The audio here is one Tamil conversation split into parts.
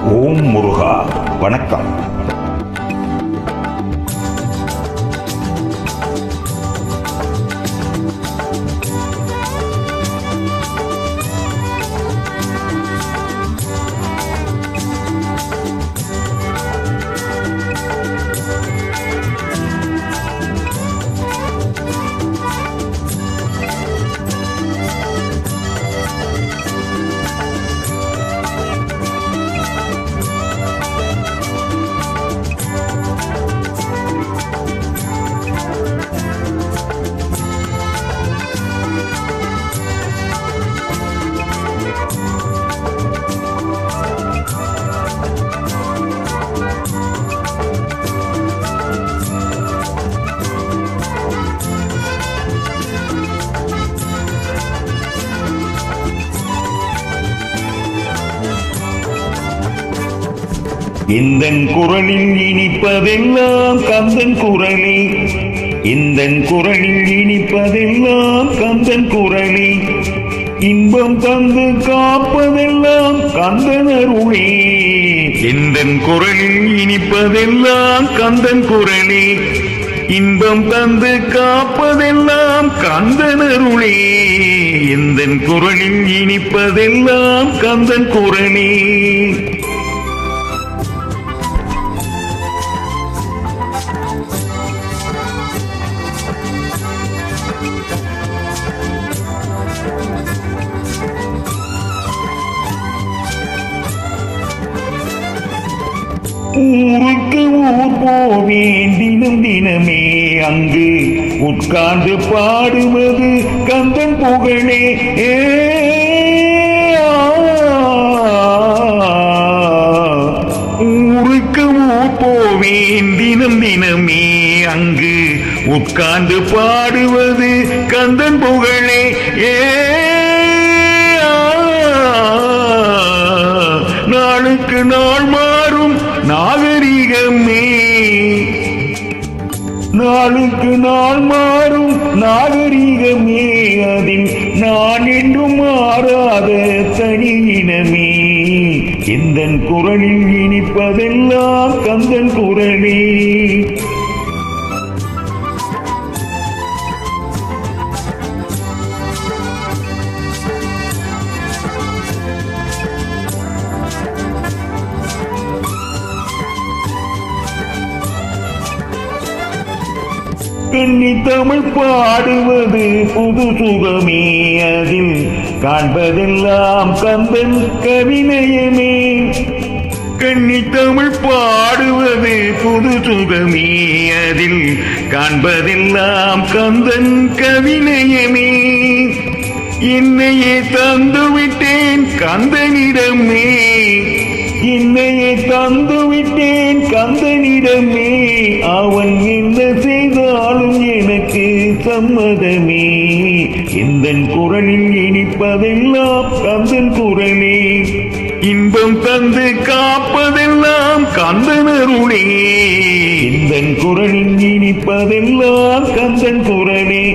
ஓம் முருகா. வணக்கம். இந்தன் குரலில் இனிப்பதெல்லாம் கந்தன் குரலே, இந்தன் குரலில் இனிப்பதெல்லாம் கந்தன் குரலே, இன்பம் தந்து காப்பதெல்லாம் கந்தன் அருளே. இந்தன் குரலில் இனிப்பதெல்லாம் கந்தன் குரலே, இன்பம் தந்து காப்பதெல்லாம் கந்தன் அருளே. இந்தன் குரலில் இனிப்பதெல்லாம் கந்தன் குரலே. ஊருக்கு ஊர் போவேன் தினம் தினமே, அங்கு உட்கார்ந்து பாடுவது கந்தன் புகழே. ஊருக்கு ஊர் போவேன் தினம் தினமே, அங்கு உட்கார்ந்து பாடுவது கந்தன் புகழே. நாளுக்கு நாள் மாறும் நாகரிகமே, நாளுக்கு நாள் மாறும் நாகரிகமே, அதில் நான் என்றும் மாறாத தனியினமே. இந்தன் குரலில் இனிப்பதெல்லாம் கந்தன் குரலே. கன்னி தமிழ் பாடுவது புது சுகமே, அதில் காண்பதெல்லாம் கந்தன் கவிநயமே. கன்னி தமிழ் பாடுவது புது சுகமே, அதில் காண்பதெல்லாம் கந்தன் கவிநயமே. என்னையே தந்துவிட்டேன் கந்தனிடமே, என்னையே தந்துவிட்டேன் கந்தனிடமே. அவன் என்ன செய்தாலும் எனக்கு சம்மதமே. இந்தன் குரலில் இனிப்பதெல்லாம் கந்தன் குரலே, இன்பம் தந்து காப்பதெல்லாம் கந்தன் அருளே. இந்தன் குரலில் இனிப்பதெல்லாம் கந்தன் குரலே.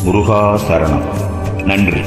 முருகா சரணம். நன்றி.